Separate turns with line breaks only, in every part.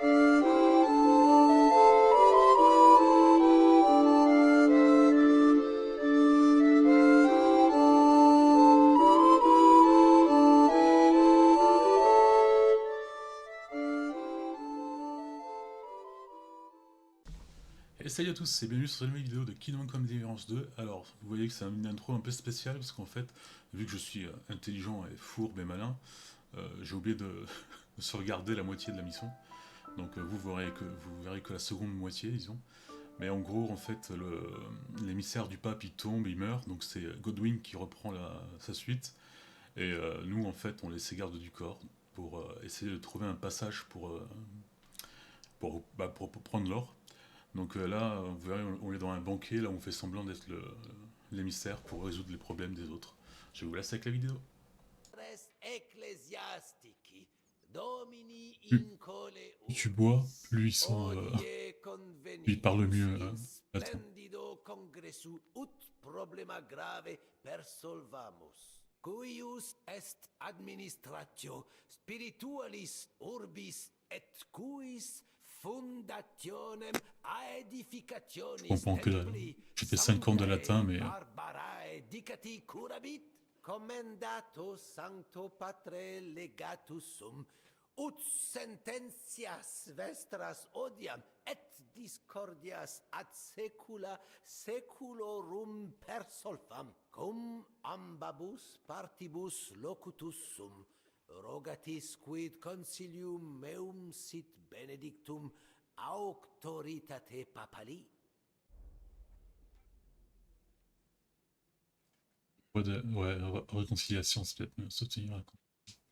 Et salut à tous et bienvenue sur cette nouvelle vidéo de Kingdom Come Deliverance 2. Alors, vous voyez que c'est une intro un peu spéciale parce qu'en fait, vu que je suis intelligent et fourbe et malin, j'ai oublié de, de sauvegarder la moitié de la mission. Donc vous verrez que la seconde moitié, disons. Mais en gros, en fait, l'émissaire du pape il tombe, il meurt, donc c'est Godwin qui reprend sa suite. Et nous, en fait, on laisse garde du corps pour essayer de trouver un passage pour prendre l'or. Donc là, vous verrez, on est dans un banquet, là où on fait semblant d'être l'émissaire pour résoudre les problèmes des autres. Je vous laisse avec la vidéo.
Ecclesiastici domini
Plus,
incole
plus tu bois,
urbis
plus ils sont,
hodie
plus ils parlent
convenimus
mieux
in
à toi.
splendido congressu ut problema grave persolvamus cuius est administratio spiritualis urbis et cuis fundationem
Je
aedificationis
comprends que
templi
j'ai fait 5 ans de latin,
sanctae
mais
barbarae dicati curabit commendato sancto patre legatus sum ut sententias vestras odiam et discordias ad secula seculorum persolfam cum ambabus partibus locutus sum rogatis quid consilium meum sit benedictum auctoritate papali.
réconciliation, c'est peut-être mieux se tenir.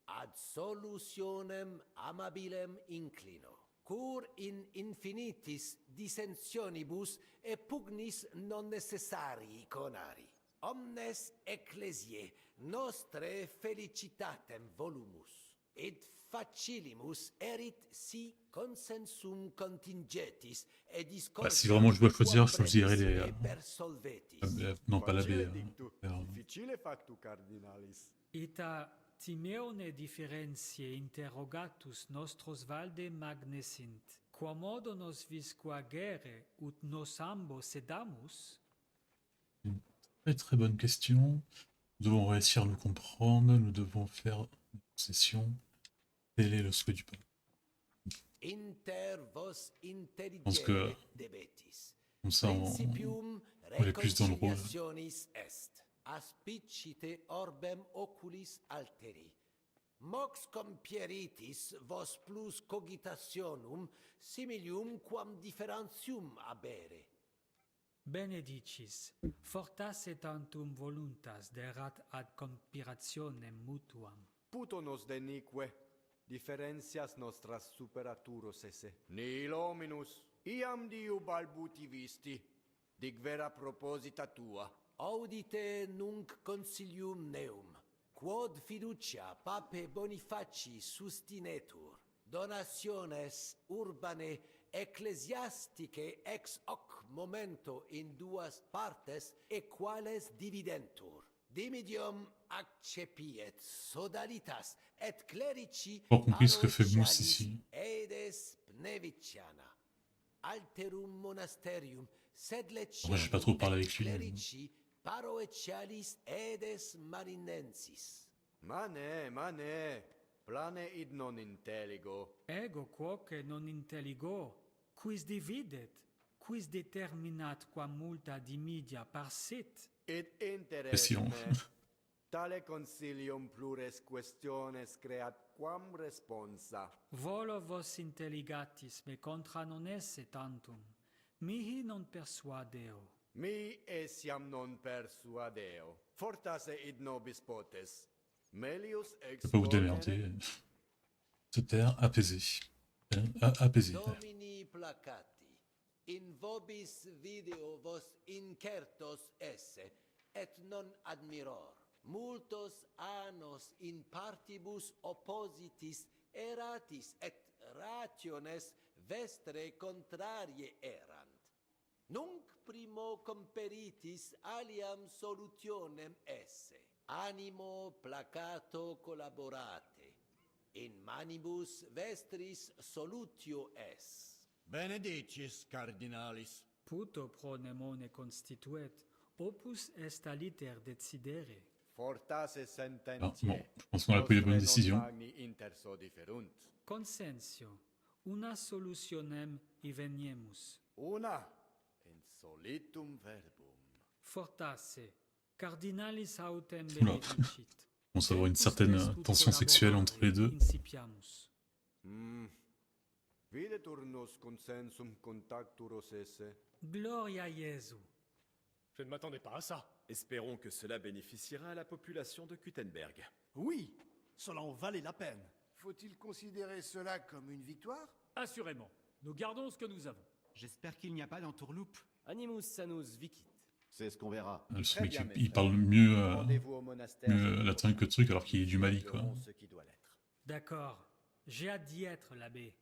Ad solutionem amabilem inclino, cur in infinitis dissensionibus e pugnis non necessarii conari. Omnes ecclesiae nostre felicitatem volumus, et facilimus erit si consensum contingetis et
Bah, si
discordia
vraiment je dois choisir,
quam
je choisirais
brevissime persolvetis.
non pas l'abbé.
Facile dictu, difficile factu cardinalis.
Ita Timeone differentiae interrogatus nostros valde magnesint, quomodo nos visque agere ut nos ambo sedamus?
Une très très bonne question. Nous devons réussir à nous comprendre, nous devons faire une concession. Tel est le souhait du peuple.
Inter vos
Je pense que
intelligere debetis.
comme ça,
Principium
on est plus dans le rôle.
reconciliationis est. Aspicite orbem oculis alteri. Mox compieritis vos plus cogitationum similium quam differentium abere.
Benedicis, fortasse tantum voluntas derat ad conspirationem mutuam.
Puto nos denique, differentias nostras superaturos esse. Nihil hominus, iam diu balbuti visti, dic vera proposita tua.
Audite nunc consilium neum, quod fiducia pape Bonifaci sustinetur, donationes urbane ecclesiasticae ex hoc momento in duas partes equales dividentur. Dimidium accepiet sodalitas et clerici
Pas compris ce que fait Mousse
parochialis
ici.
edes pneviciana. Alterum monasterium sed
Moi, j'ai pas trop
lecium
parlé
et
avec lui.
clerici parochialis edes marinensis.
Mane, plane id non intelligo.
Ego quoque non intelligo, quis dividet, quis determinat quam multa dimidia parsit?
Id interes
Question.
me, tale consilium plures questiones creat quam responsa.
Volo vos intelligatis me contra non esse tantum, mihi non persuadeo.
Mi essiam non persuadeo. Fortasse id nobis potes. Melius
Je peux pas vous
exponere
démerder. Se taire, apaiser. Apaiser.
Domini placati, in vobis video vos incertos esse, et non admiror. Multos annos in partibus oppositis eratis et rationes vestre contrarie erant. Nunc primo comperitis aliam solutionem esse. Animo placato collaborate. In manibus vestris solutio es.
Benedicius cardinalis.
Puto pro nemone constituet, opus est aliter decidere.
Fortasse
Ah,
sententiae.
bon, je pense qu'on a pris les bonnes
Nostre non
décisions.
magni interso differunt.
Consensio, una solutionem iveniemus.
Una in solitum verbum.
Fortasse, cardinalis autem
Oula.
benedicit.
On va avoir une
Tempus
certaine
est ut
tension sexuelle entre les deux.
incipiamus.
Videtur nos consensum contacturos esse.
Gloria Jesu.
Je ne m'attendais pas à ça.
Espérons que cela bénéficiera à la population de Kuttenberg.
Oui, cela en valait la peine.
Faut-il considérer cela comme une victoire?
Assurément. Nous gardons ce que nous avons.
J'espère qu'il n'y a pas d'entourloupe.
Animus sanus vicit.
C'est ce qu'on verra.
Ce
Très
mec,
bien, mes
il
frères.
parle mieux,
Rendez-vous au monastère.
mieux latin que truc alors qu'il est du Mali,
Nous
quoi.
ferons ce qui doit l'être.
D'accord. J'ai hâte d'y être, l'abbé.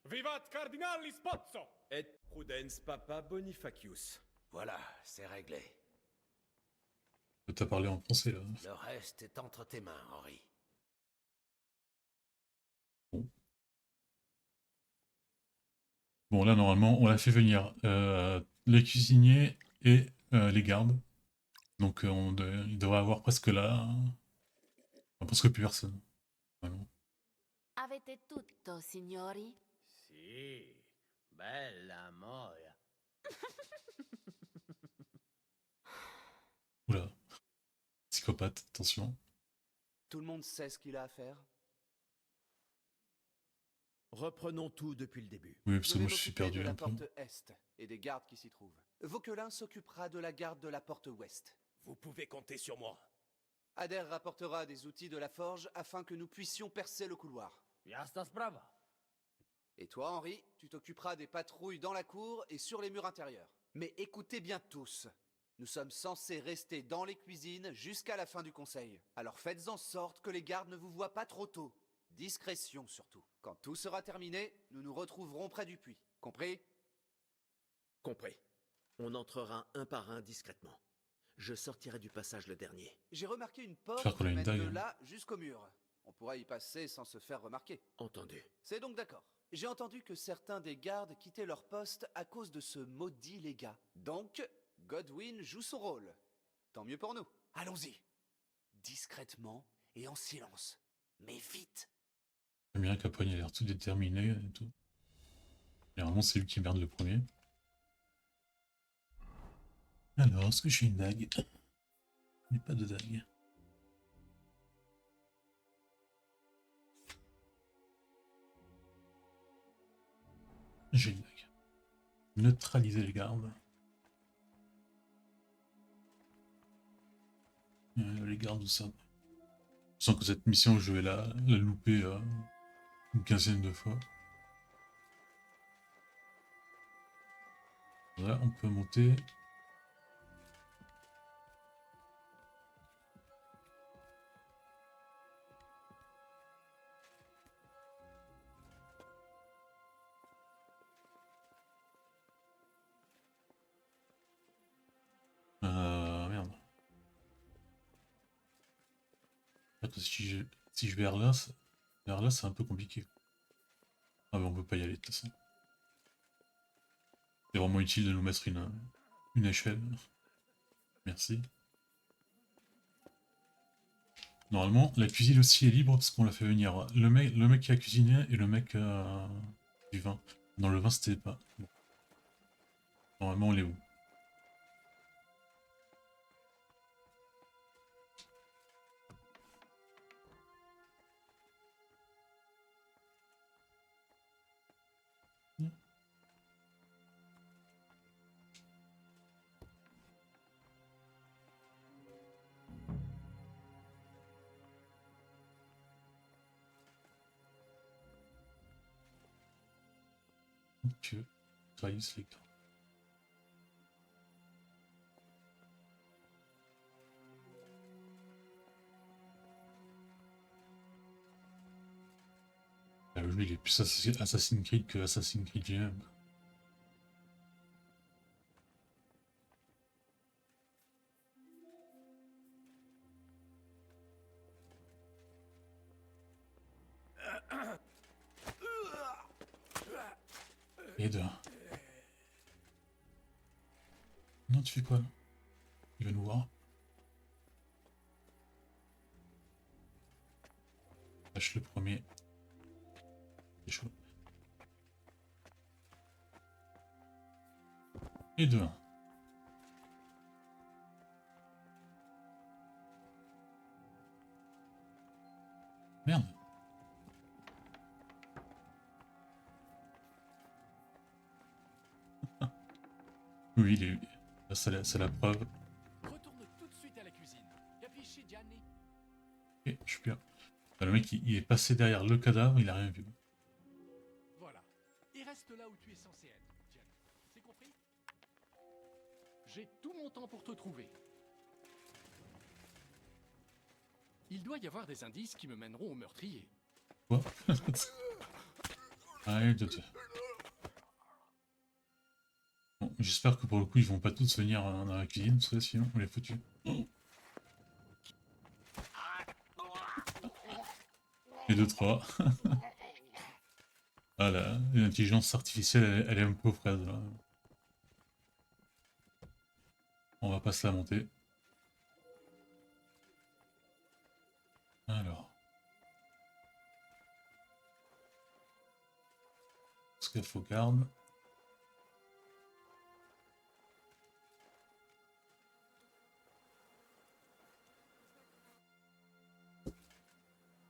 Vivat cardinalis Pozzo!
Et prudens papa Bonifacius.
Voilà, c'est réglé.
T'as parlé en français, là.
Le reste est entre tes mains, Henri.
Bon, là, normalement, on l'a fait venir les cuisiniers et les gardes. Donc, il devrait avoir presque là... enfin, presque plus personne. Vraiment.
Avete tutto, signori?
Si, bella moia.
Oula. Psychopathe, attention.
Tout le monde sait ce qu'il a à faire.
Reprenons tout depuis le début.
Oui, parce que
Je vais
moi, je suis
m'occuper
perdu
de la
un peu.
porte est et des gardes qui s'y trouvent. Vauquelin s'occupera de la garde de la porte ouest.
Vous pouvez compter sur moi.
Adair rapportera des outils de la forge afin que nous puissions percer le couloir.
Jasna sprawa.
Et toi, Henri, tu t'occuperas des patrouilles dans la cour et sur les murs intérieurs. Mais écoutez bien tous. Nous sommes censés rester dans les cuisines jusqu'à la fin du conseil. Alors faites en sorte que les gardes ne vous voient pas trop tôt. Discrétion surtout. Quand tout sera terminé, nous nous retrouverons près du puits. Compris?
Compris. On entrera un par un discrètement. Je sortirai du passage le dernier.
J'ai remarqué une porte
J'espère qu'on a
qui
une
mène
dague,
de
hein.
là jusqu'au mur. On pourra y passer sans se faire remarquer.
Entendu.
C'est donc d'accord. J'ai entendu que certains des gardes quittaient leur poste à cause de ce maudit légat. Donc, Godwin joue son rôle. Tant mieux pour nous. Allons-y. Discrètement et en silence. Mais vite.
J'aime bien qu'Apogne a l'air tout déterminé et tout. Généralement, c'est lui qui merde le premier. Alors, est-ce que j'ai une dague? Mais pas de dague. J'ai une dague. Neutraliser les gardes. Les gardes, tout ça. Je sens que cette mission, je vais la louper une quinzaine de fois. Là, on peut monter. Merde. Parce que si je vais vers là, c'est un peu compliqué. Ah mais on peut pas y aller de toute façon. C'est vraiment utile de nous mettre une échelle. Merci. Normalement, la cuisine aussi est libre parce qu'on l'a fait venir le mec qui a cuisiné et le mec du vin. Dans le vin, c'était pas. Bon. Normalement, on est où? Que trahissent les gars. Lui, il est plus Assassin's Creed que Assassin's Creed GM. Et deux. Non, tu fais quoi là? Il va nous voir. Lâche le premier. C'est chaud. Et deux. Merde. Oui, c'est la preuve.
Retourne tout de suite à la cuisine. Capisci, Gianni?
Ok, je suis bien. Le mec, il est passé derrière le cadavre, il a rien vu.
Voilà. Et reste là où tu es censé être, Gianni. C'est compris? J'ai tout mon temps pour te trouver. Il doit y avoir des indices qui me mèneront au meurtrier.
Quoi? Allez, deux. Bon, j'espère que pour le coup, ils vont pas tous venir dans la cuisine, parce que sinon, on les foutu. Et deux, trois. Voilà, l'intelligence artificielle, elle est un peu aux fraises, là. On va pas se la monter. Alors. Scaphogarde.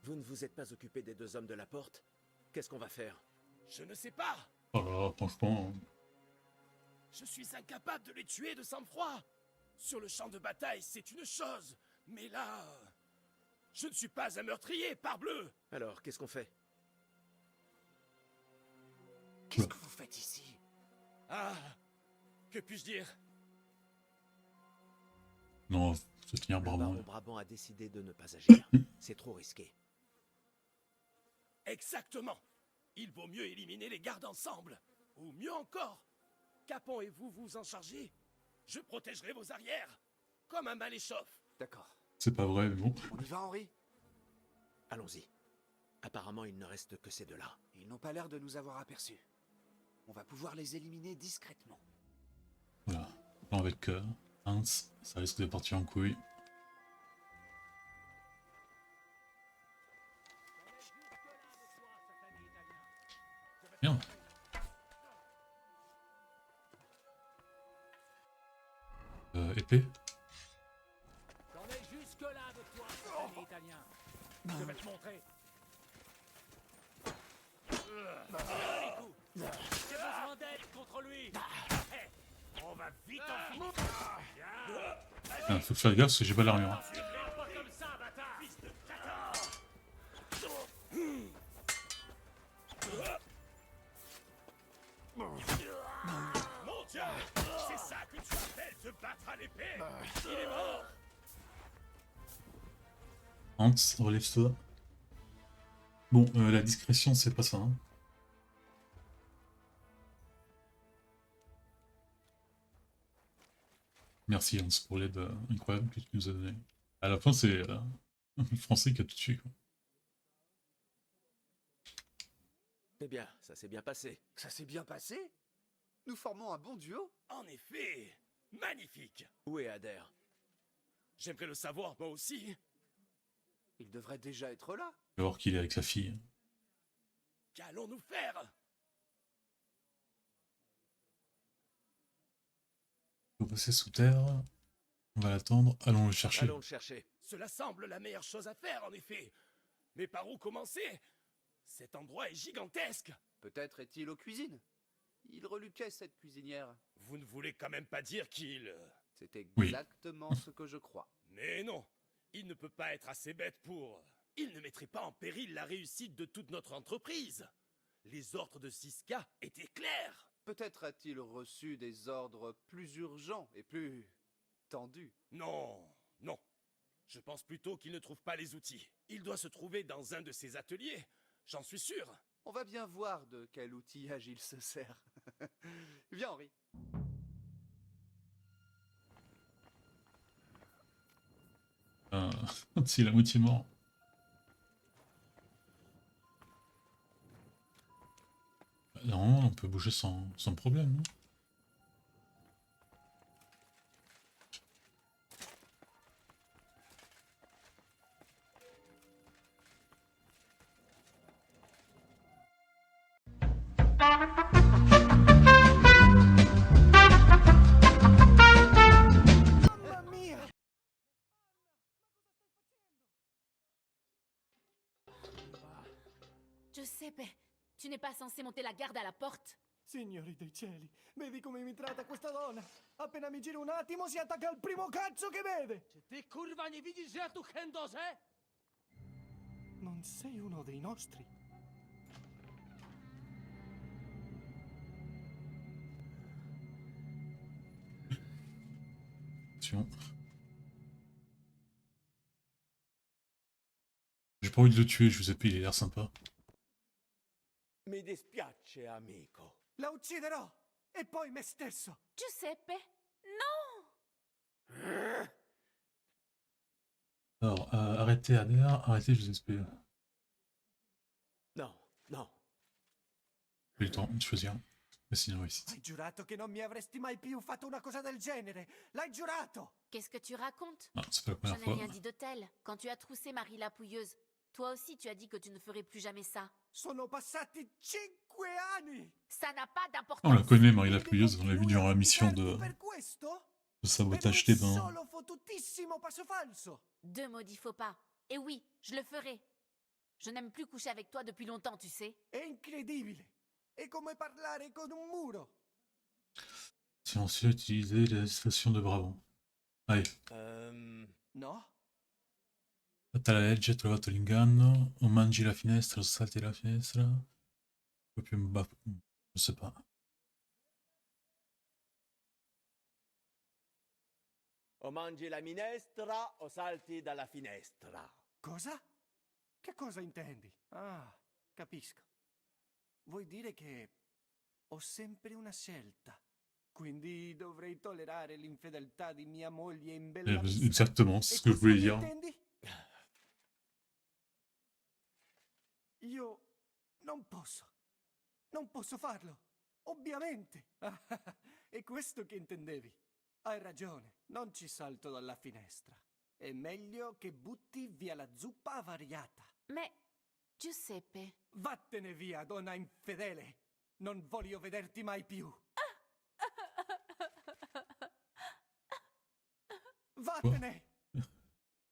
Vous ne vous êtes pas occupé des deux hommes de la porte? Qu'est-ce qu'on va faire?
Je ne sais pas.
Oh là là, franchement.
Je suis incapable de les tuer de sang-froid. Sur le champ de bataille, c'est une chose. Mais là... Je ne suis pas un meurtrier, parbleu.
Alors, qu'est-ce qu'on fait?
Qu'est-ce que vous faites ici?
Ah, que puis-je dire?
Non, se tenir
Le
Brabant.
baron Brabant a décidé de ne pas agir. C'est trop risqué.
Exactement. Il vaut mieux éliminer les gardes ensemble. Ou mieux encore, Capon et vous vous en chargez. Je protégerai vos arrières, comme un maléchauffé.
D'accord.
C'est pas vrai, mais bon.
On y va, Henri?
Allons-y. Apparemment, il ne reste que ces deux-là.
Ils n'ont pas l'air de nous avoir aperçus. On va pouvoir les éliminer discrètement.
Voilà. Plan avec Hans, ça risque de partir en couille. Merde. Épée.
J'en ai jusque-là de toi, satané italien. Je vais te montrer. Les coups. J'ai besoin d'aide contre lui. Hé, on va vite en finir.
Ah, faut que je fasse gaffe parce que j'ai pas l'armure.
Tu ne pas comme ça, bâtard. Fils de caca. Mon Dieu, c'est ça que tu appelles te battre à l'épée. Il est mort.
Hans, relève-toi. Bon, la discrétion, c'est pas ça. Hein. Merci Hans pour l'aide incroyable que tu nous as donnée. À la fin, c'est le français qui a tout tué. Quoi.
Eh bien, ça s'est bien passé.
Ça s'est bien passé? Nous formons un bon duo?
En effet, magnifique.
Où est Adair?
J'aimerais le savoir, moi aussi.
Il devrait déjà être là.
Je vais voir qu'il est avec la fille.
Qu'allons-nous faire?
Il faut passer sous terre. On va l'attendre. Allons le chercher.
Allons le chercher.
Cela semble la meilleure chose à faire, en effet. Mais par où commencer? Cet endroit est gigantesque.
Peut-être est-il aux cuisines. Il reluquait cette cuisinière.
Vous ne voulez quand même pas dire qu'il...
C'est exactement ce que je crois.
Mais non, il ne peut pas être assez bête pour... Il ne mettrait pas en péril la réussite de toute notre entreprise. Les ordres de Siska étaient clairs.
Peut-être a-t-il reçu des ordres plus urgents et plus tendus.
Non, non. Je pense plutôt qu'il ne trouve pas les outils. Il doit se trouver dans un de ses ateliers. J'en suis sûr.
On va bien voir de quel outillage il se sert. Viens, Henri.
C'est la moitié mort. Non, on peut bouger sans problème, non?
Mamma mia!
Giuseppe, tu n'es pas censé monter la garde à la porte?
Signori dei cieli, vedi come mi tratta questa donna? Appena mi giro un attimo si attacca al primo cazzo che vede!
Ty kurwa nie widzisz, że ja tu chędożę?
Non sei uno dei nostri.
Attention. J'ai pas envie de le tuer, Giuseppe, il a l'air sympa.
Mi dispiace, amico.
La ucciderò! E poi me stesso!
Giuseppe, non!
Alors, arrêtez Adair, arrêtez Giuseppe.
Non, non.
J'ai le temps de choisir. Mais sinon, ici.
Hai giurato che non mi avresti mai più fatto una cosa del genere! L'hai giurato!
Qu'est-ce que tu racontes?
Ah, c'est pas la
Je
première
n'ai
fois.
rien dit de tel. Quand tu as troussé Marie la Pouilleuse, toi aussi tu as dit que tu ne ferais plus jamais ça.
Sono passati 5 anni!
Ça n'a pas d'importance.
On la connaît, Marie la
Vedi
Pluieuse,
che
on l'a vu
lui
durant
ha
la mission
litigato
de
per questo?
sabotage
Per un
Thébain.
solo fottutissimo passo falso!
Deux maudits faux pas. Et oui, je le ferai. Je n'aime plus coucher avec toi depuis longtemps, tu sais.
È incredibile! È come parlare con un muro!
Silencieux, utiliser la station de Brabant. Allez,
No?
fatta la legge, hai trovato l'inganno, o mangi la finestra, o salti la finestra. Poi più je sais pas.
O mangi la minestra o salti dalla finestra.
Cosa? Che cosa intendi? Ah, capisco. Vuoi dire che ho sempre una scelta. Quindi dovrei tollerare l'infedeltà di mia moglie in bella vista.
Exactement, c'est
E
ce que je
questo
voulais
mi
dire.
intendi? Io non posso. Non posso farlo. Ovviamente. È questo che intendevi. Hai ragione. Non ci salto dalla finestra. È meglio che butti via la zuppa avariata.
Mais, Giuseppe...
Vattene via, donna infedele. Non voglio vederti mai più. Vattene!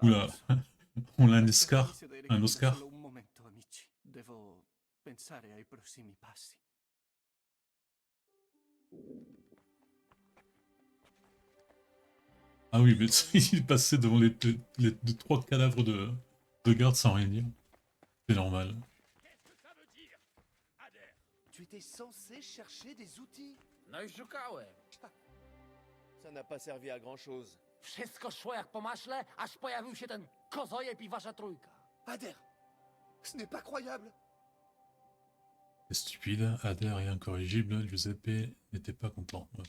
Oula, on a un Oscar.
Potete sedere
Un
qui
Oscar.
Solo un momento, amici. Devo pensare ai prossimi passi.
Ah oui, mais il est passé devant les deux, trois cadavres de garde sans rien dire. C'est normal.
Qu'est-ce que ça veut dire? Adair,
Tu étais censé chercher des outils.
No i szukałem.
Ça n'a pas servi à grand chose.
Wszystko szło jak po maśle, aż pojawił się ten kozojeb i wasza trójka.
Adair, ce n'est pas croyable.
C'est stupide, Adair est incorrigible, Giuseppe n'était pas content. Ouais.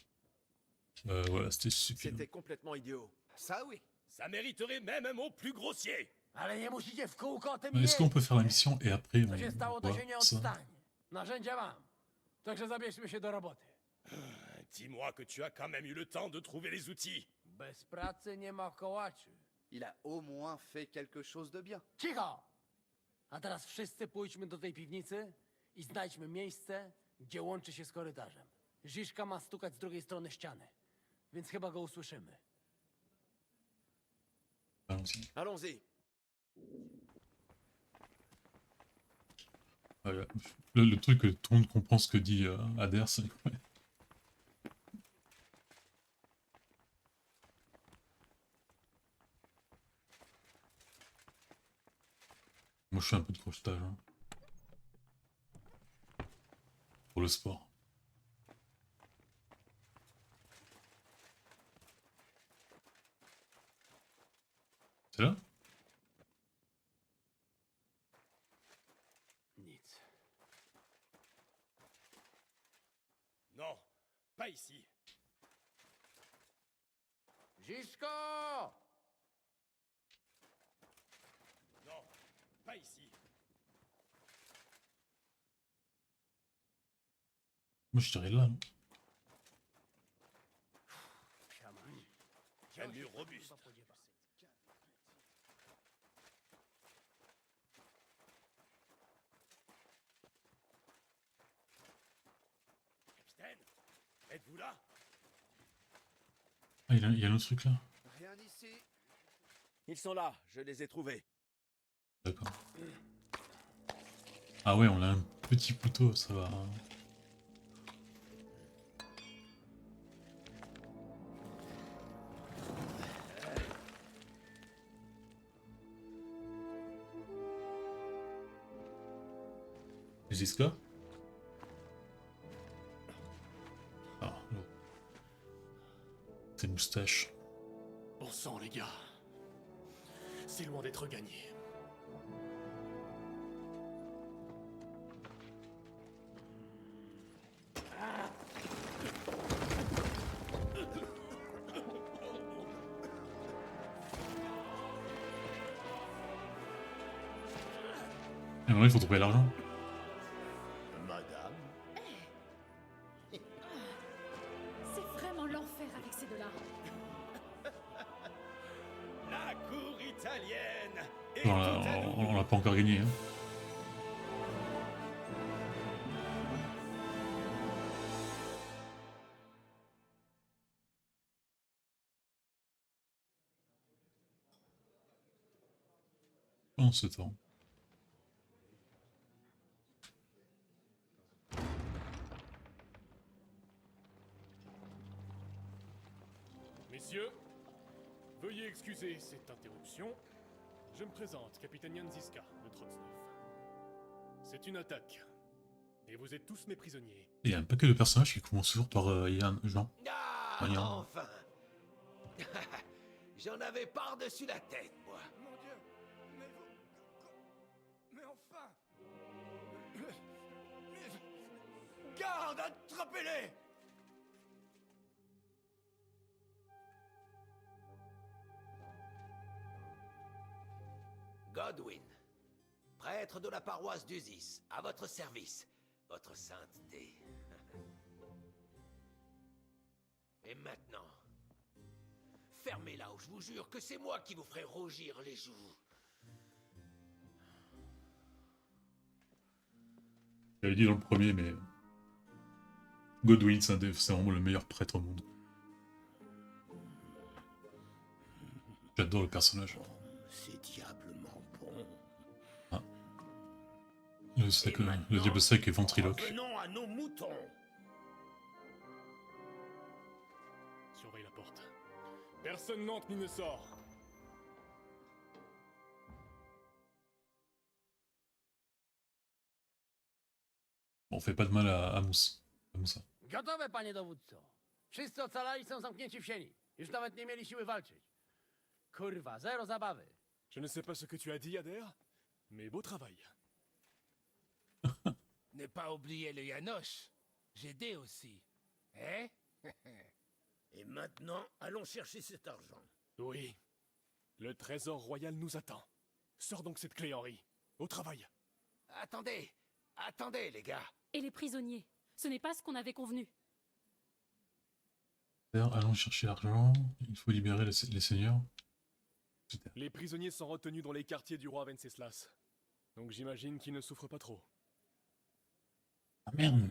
Voilà, c'était stupide.
C'était complètement idiot.
Ça oui.
ça mériterait même un mot plus grossier.
Ale nie musicie w kółko o tym
Est-ce qu'on
jeździć,
peut faire la
nie?
mission et après
Co się stało, to
voit
się nie
ça?
odstanie. Narzędzia mam. Także zabierzmy się do roboty.
Dis-moi que tu as quand même eu le temps de trouver les outils.
Bez pracy nie ma kołaczy.
Il a au moins fait quelque chose de bien.
Cicho! A teraz wszyscy pójdźmy do tej piwnicy i znajdźmy miejsce, gdzie łączy się z korytarzem. Ziszka ma stukać z drugiej strony ściany, więc chyba go usłyszymy.
Allons-y.
Allons-y.
Voilà. Le truc que tout le monde comprend ce que dit Adair, c'est... Ouais. Moi je fais un peu de crochetage. Hein. Pour le sport. C'est là?
Nic. Non, pas ici.
Ziszko!
Non, pas ici.
Moi je dirais là. Non.
Un mur robuste. Capitaine, êtes-vous là?
Ah, il y a un autre truc là.
Rien ici.
Ils sont là, je les ai trouvés.
D'accord. Ah ouais, on a un petit couteau, ça va. Ziska? Ah, non. Tes moustaches.
Bon sang, les gars. C'est loin d'être gagné.
Et maintenant il faut trouver l'argent.
Madame?
C'est vraiment l'enfer avec ces deux-là.
La cour italienne est
Non,
tout à nous.
on l'a pas encore gagné. Hein. En ce temps.
Messieurs, veuillez excuser cette interruption. Je me présente, capitaine Jan Ziska, de Trotznov. C'est une attaque. Et vous êtes tous mes prisonniers.
Il y a un paquet de personnages qui commencent toujours par Yann, Jean.
Ah,
Rien.
enfin. J'en avais par-dessus la tête, moi.
Mon Dieu, mais vous... Mais enfin... Garde, attrapez-les!
Godwin, prêtre de la paroisse d'Usis, à votre service, votre sainteté. Et maintenant, fermez-la ou je vous jure que c'est moi qui vous ferai rougir les joues.
J'avais dit dans le premier, mais Godwin, c'est vraiment le meilleur prêtre au monde. J'adore le personnage.
C'est diablement bon.
Ah. Le diable sec est ventriloque.
Revenons à nos moutons. Surveille la porte. Personne n'entre ni ne sort.
On fait pas de mal à Moussa. À Moussa.
Gotowe, panie dowódco. Wszyscy ocalali są zamknięci w sieni. Już nawet nie mieli siły walczyć. Kurwa, zero zabawy.
Je ne sais pas ce que tu as dit, Adair, mais beau travail.
Ne pas oublier le Yanoche. J'ai aidé aussi. Hein?
Et maintenant, allons chercher cet argent. Oui. Le trésor royal nous attend. Sors donc cette clé, Henri. Au travail.
Attendez! Attendez, les gars!
Et les prisonniers, ce n'est pas ce qu'on avait convenu.
Allons chercher l'argent. Il faut libérer les seigneurs. Super.
Les prisonniers sont retenus dans les quartiers du roi Venceslas. Donc j'imagine qu'ils ne souffrent pas trop.
Ah merde.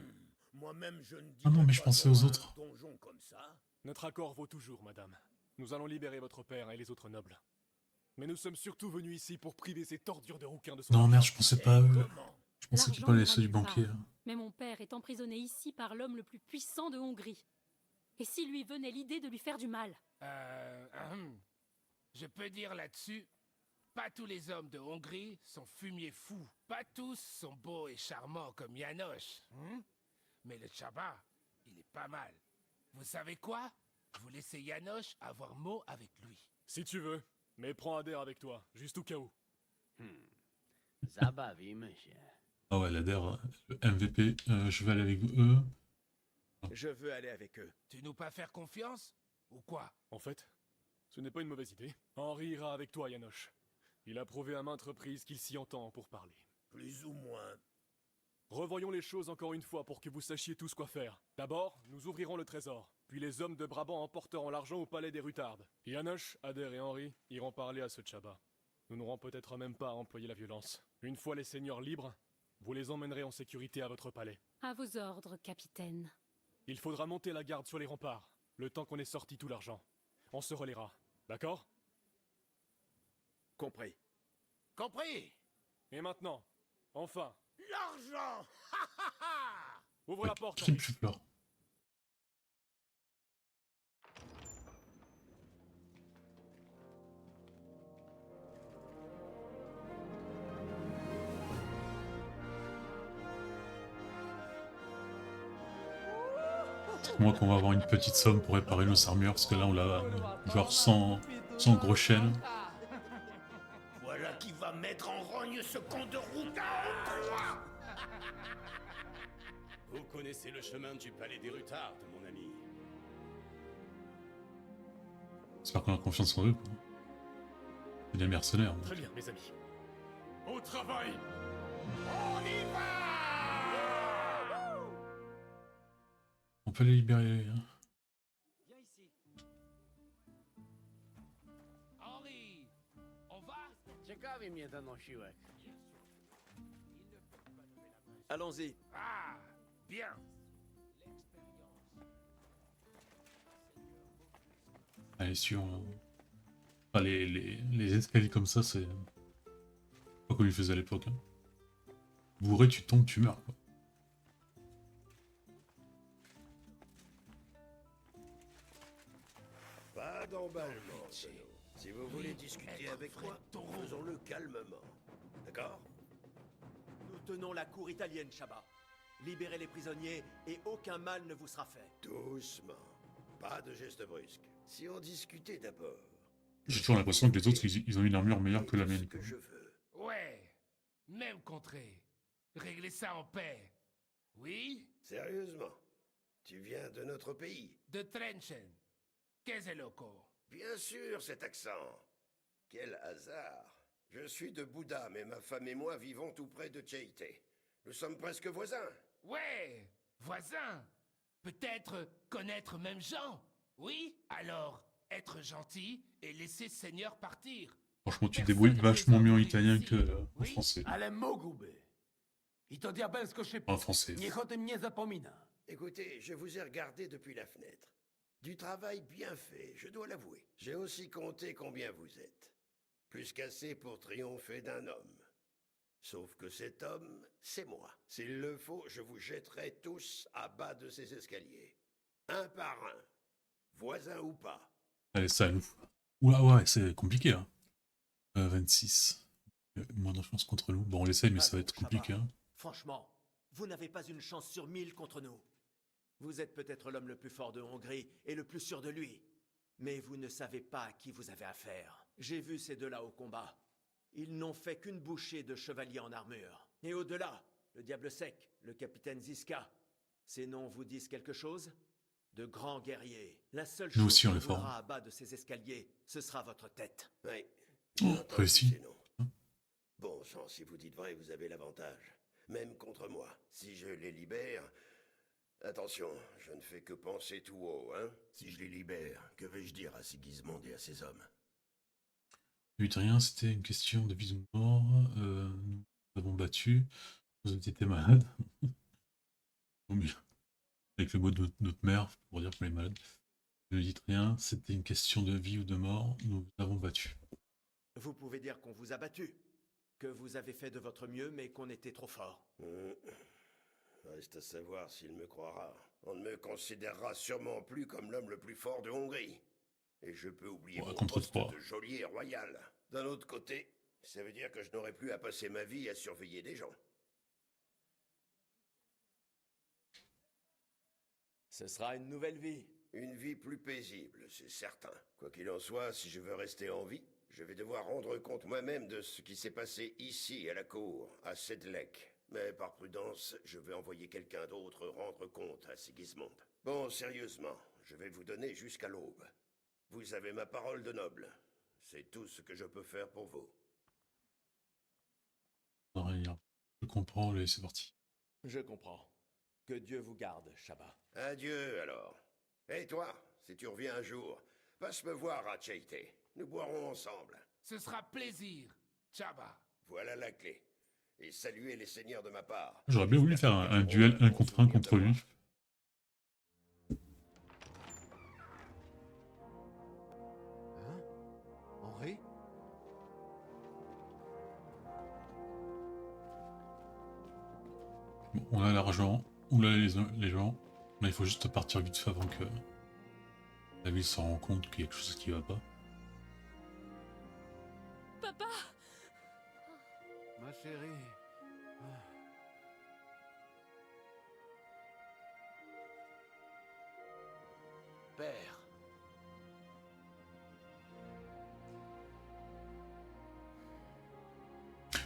Moi-même, je ne dis
Ah non, mais je pensais aux autres.
donjon comme ça. Notre accord vaut toujours, madame. Nous allons libérer votre père et les autres nobles. Mais nous sommes surtout venus ici pour priver ces tordures de rouquins de son
Non,
argent.
merde, je pensais pas à eux. Je pensais qu'il
L'argent
parlait
n'ira
ceux du
nulle
banquier.
part.
Là.
Mais mon père est emprisonné ici par l'homme le plus puissant de Hongrie. Et si lui venait l'idée de lui faire du mal?
Je peux dire là-dessus, pas tous les hommes de Hongrie sont fumiers fous. Pas tous sont beaux et charmants comme Yanoche. Mais le Tchaba, il est pas mal. Vous savez quoi? Vous laissez Yanoche avoir mot avec lui.
Si tu veux, mais prends Adair avec toi, juste au cas où.
Zabawimy się.
Ah ouais, l'Ader, le MVP, je vais aller avec eux.
Je veux aller avec eux.
Tu nous pas faire confiance? Ou quoi?
En fait, ce n'est pas une mauvaise idée. Henri ira avec toi, Yanoche. Il a prouvé à maintes reprises qu'il s'y entend pour parler.
Plus ou moins.
Revoyons les choses encore une fois pour que vous sachiez tous quoi faire. D'abord, nous ouvrirons le trésor. Puis les hommes de Brabant emporteront l'argent au palais des Rutardes. Yanoche, Adair et Henri iront parler à ce Tchaba. Nous n'aurons peut-être même pas à employer la violence. Une fois les seigneurs libres, vous les emmènerez en sécurité à votre palais.
À vos ordres, capitaine.
Il faudra monter la garde sur les remparts, le temps qu'on ait sorti tout l'argent. On se relaiera, d'accord?
Compris.
Compris?
Et maintenant, enfin,
L'argent!
ouvre la porte,
Qui
Henri.
plus pleure. Moi qu'on va avoir une petite somme pour réparer nos armures, parce que là on l'a genre sans gros chêne.
Voilà qui va mettre en rogne ce con de Rouga en croix!
Vous connaissez le chemin du palais des Rutardes, mon ami.
J'espère qu'on a confiance en eux, quoi. C'est des mercenaires.
Très bien, mes amis. Au travail!
On y va!
On peut les libérer. Hein.
Viens ici.
Henri, on va?
Ciekawi mnie ten osiłek.
Allons-y.
Ah, bien.
Allez, sur... Enfin, les escaliers comme ça, c'est... Pas comme ils faisaient à l'époque. Hein. Bourré, tu tombes, tu meurs, quoi.
Pas d'emballement, Sono. Si vous voulez discuter avec moi, faisons-le calmement. D'accord?
Nous tenons la cour italienne, Chaba. Libérez les prisonniers et aucun mal ne vous sera fait.
Doucement. Pas de gestes brusques. Si on discutait d'abord.
J'ai toujours l'impression que les autres, ils ont une armure meilleure que la mienne.
Que je veux.
Ouais, même contrée. Régler ça en paix. Oui?
Sérieusement? Tu viens de notre pays?
De Trenchen. Qu'est-ce loco?
Bien sûr, cet accent. Quel hasard. Je suis de Bouddha, mais ma femme et moi vivons tout près de Cheite. Nous sommes presque voisins.
Ouais, voisin. Peut-être connaître même gens. Oui? Alors, être gentil et laisser Seigneur partir.
Franchement, tu te
Personne
débrouilles
ne
vachement
les
mieux en
a
italien
ici.
qu'en
Oui.
français.
Ale mógłby. I to diabelsko szybko.
En français.
Niech o tym nie zapomina.
Écoutez, je vous ai regardé depuis la fenêtre. Du travail bien fait, je dois l'avouer. J'ai aussi compté combien vous êtes. Plus qu'assez pour triompher d'un homme. Sauf que cet homme, c'est moi. S'il le faut, je vous jetterai tous à bas de ces escaliers. Un par un. Voisin ou pas.
Allez, ça nous. Ouais, c'est compliqué, hein. 26. Moins de chance contre nous. Bon, on l'essaye, mais ça va être compliqué, hein.
Franchement, vous n'avez pas une chance sur 1000 contre nous. Vous êtes peut-être l'homme le plus fort de Hongrie et le plus sûr de lui. Mais vous ne savez pas à qui vous avez affaire. J'ai vu ces deux-là au combat. Ils n'ont fait qu'une bouchée de chevaliers en armure. Et au-delà, le Diable Sec, le capitaine Ziska. Ces noms vous disent quelque chose? De grands guerriers. La seule
Nous
chose
aussi, on
qui
est forts.
roulera à bas de ces escaliers, ce sera votre tête.
Oui.
Oh, réussi.
Bon sang, si vous dites vrai, vous avez l'avantage. Même contre moi. Si je les libère... Attention, je ne fais que penser tout haut, hein. Si je les libère, que vais-je dire à Sigismond et à ses hommes?
Vu de rien, c'était une question de vie ou mort. Nous avons battu. Vous avez été malade. Bon, bien. Avec le mot de notre mère, pour dire qu'on est malade. Ne dites rien, c'était une question de vie ou de mort. Nous avons battu.
Vous pouvez dire qu'on vous a battu, que vous avez fait de votre mieux, mais qu'on était trop fort.
Reste à savoir s'il me croira. On ne me considérera sûrement plus comme l'homme le plus fort de Hongrie. Et je peux oublier mon
contre
poste
toi.
de geôlier royal. D'un autre côté, ça veut dire que je n'aurai plus à passer ma vie à surveiller des gens.
Ce sera une nouvelle vie.
Une vie plus paisible, c'est certain. Quoi qu'il en soit, si je veux rester en vie, je vais devoir rendre compte moi-même de ce qui s'est passé ici, à la cour, à Sedlec. Mais par prudence, je vais envoyer quelqu'un d'autre rendre compte à Sigismond. Bon, sérieusement, je vais vous donner jusqu'à l'aube. Vous avez ma parole de noble. C'est tout ce que je peux faire pour vous.
Rien. Je comprends, allez, c'est parti.
Je comprends. Que Dieu vous garde, Shabba.
Adieu, alors. Et toi, si tu reviens un jour, passe me voir à Cheite. Nous boirons ensemble.
Ce sera plaisir, Chaba.
Voilà la clé. Et saluez les seigneurs de ma part.
J'aurais bien voulu faire un duel 1 contre 1 contre lui.
Hein? Henri?
Bon, on a l'argent, on a les gens. Là, il faut juste partir vite fait avant que la ville s'en rende compte qu'il y a quelque chose qui va pas.
Papa!
Ma chérie.
Père.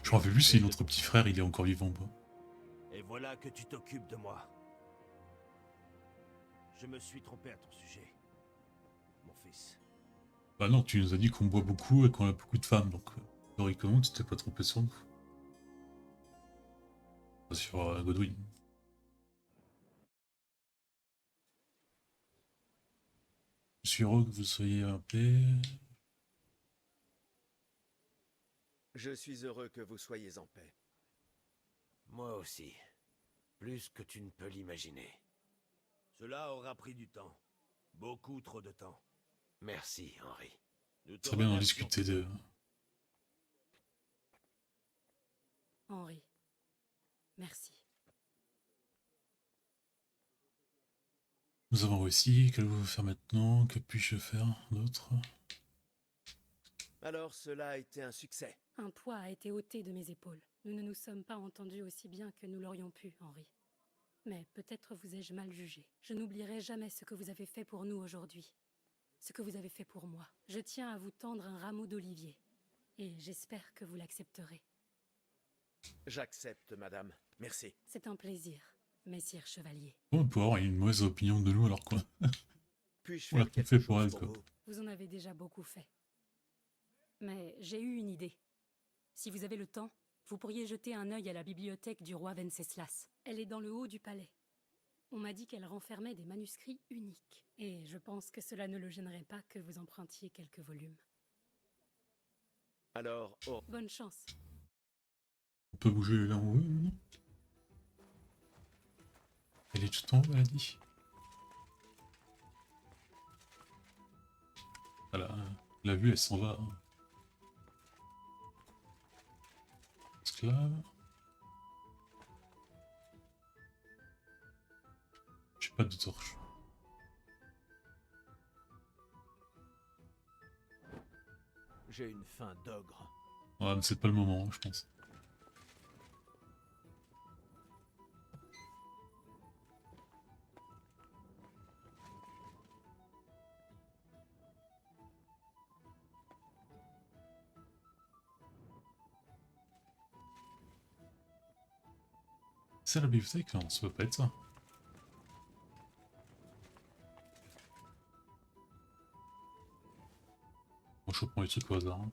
Je m'en rappelle plus si notre petit frère il est encore vivant ou pas.
Et voilà que tu t'occupes de moi. Je me suis trompé à ton sujet, mon fils.
Bah non, tu nous as dit qu'on boit beaucoup et qu'on a beaucoup de femmes, donc théoriquement tu t'es pas trompé sur nous. Pas sur Godwin. Je suis heureux que vous soyez en paix.
Je suis heureux que vous soyez en paix.
Moi aussi. Plus que tu ne peux l'imaginer. Cela aura pris du temps. Beaucoup trop de temps. Merci, Henri. Nous te
Très bien d'en
remercions.
discuter de...
Henri, merci.
Nous avons réussi, qu'allez-vous faire maintenant? Que puis-je faire d'autre?
Alors cela a été un succès.
Un poids a été ôté de mes épaules. Nous ne nous sommes pas entendus aussi bien que nous l'aurions pu, Henri. Mais peut-être vous ai-je mal jugé. Je n'oublierai jamais ce que vous avez fait pour nous aujourd'hui. Ce que vous avez fait pour moi. Je tiens à vous tendre un rameau d'olivier. Et j'espère que vous l'accepterez.
J'accepte, madame. Merci.
C'est un plaisir, messire chevalier.
On peut avoir une mauvaise opinion de nous alors quoi.
Puis-je
On l'a
faire
tout
quelque
fait
chose
pour elle
pour
quoi.
vous?
Vous en avez déjà beaucoup fait. Mais j'ai eu une idée. Si vous avez le temps, vous pourriez jeter un œil à la bibliothèque du roi Venceslas. Elle est dans le haut du palais. On m'a dit qu'elle renfermait des manuscrits uniques. Et je pense que cela ne le gênerait pas que vous empruntiez quelques volumes.
Alors, oh.
Bonne chance.
On peut bouger là où on veut, non? Elle est tout en haut, elle a dit. Voilà, la vue elle s'en va. Esclave. J'ai pas de torche.
J'ai une faim d'ogre.
Ouais, mais c'est pas le moment, je pense. C'est la bibliothèque? Non, ça peut pas être ça. Bon, je prends les trucs au hasard. Hein.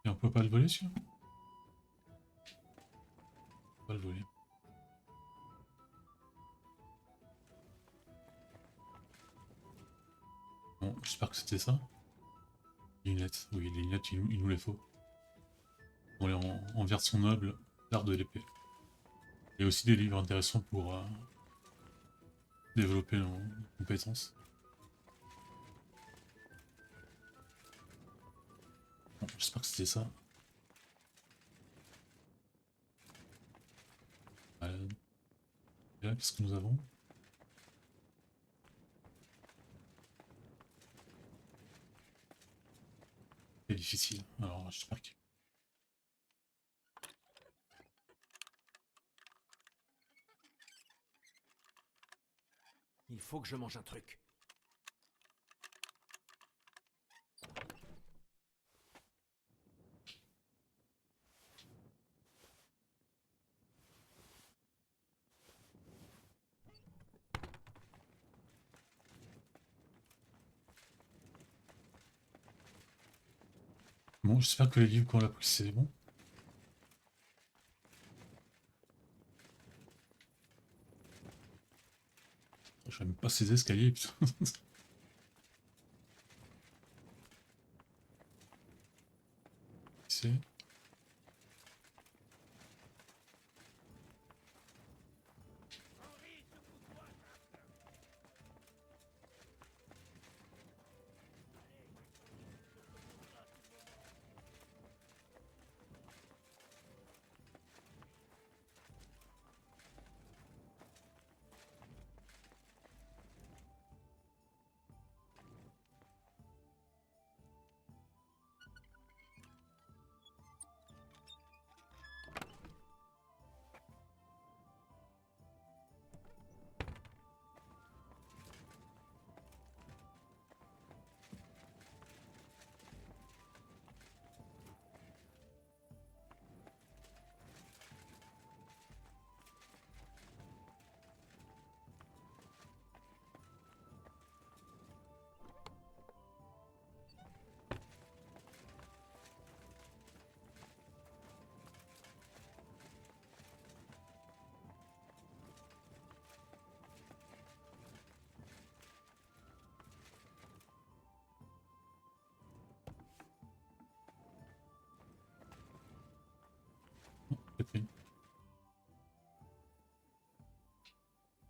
Et on peut pas le voler celui-là? On peut pas le voler. Bon, j'espère que c'était ça. Les lunettes, oui, les lunettes, il nous les faut. On est en version noble, l'art de l'épée. Il y a aussi des livres intéressants pour développer nos compétences. Bon, j'espère que c'était ça. Et là, qu'est-ce que nous avons? C'est difficile, alors j'espère que...
Il
faut que je mange un truc.
Bon, j'espère que les livres qu'on a pris, c'est bon. J'aime pas ces escaliers, putain. C'est...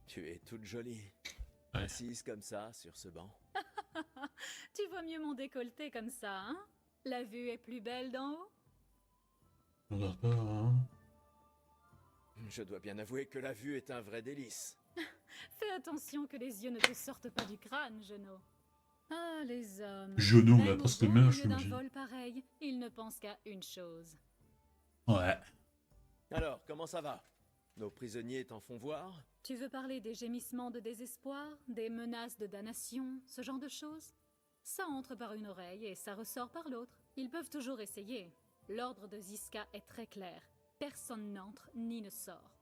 Tu es toute jolie.
Ouais.
Assise comme ça, sur ce banc.
Tu vois mieux mon décolleté comme ça, hein? La vue est plus belle d'en haut?
On regarde pas, hein.
Je dois bien avouer que la vue est un vrai délice.
Fais attention que les yeux ne te sortent pas du crâne, Genaud. Ah, les hommes.
Genaud, on a
Même
presque
au
le
beau
même,
milieu d'un
j'imagine.
vol pareil, ils ne pensent qu'à une chose.
Ouais.
Alors, comment ça va? Nos prisonniers t'en font voir?
Tu veux parler des gémissements de désespoir, des menaces de damnation, ce genre de choses? Ça entre par une oreille et ça ressort par l'autre. Ils peuvent toujours essayer. L'ordre de Ziska est très clair. Personne n'entre ni ne sort.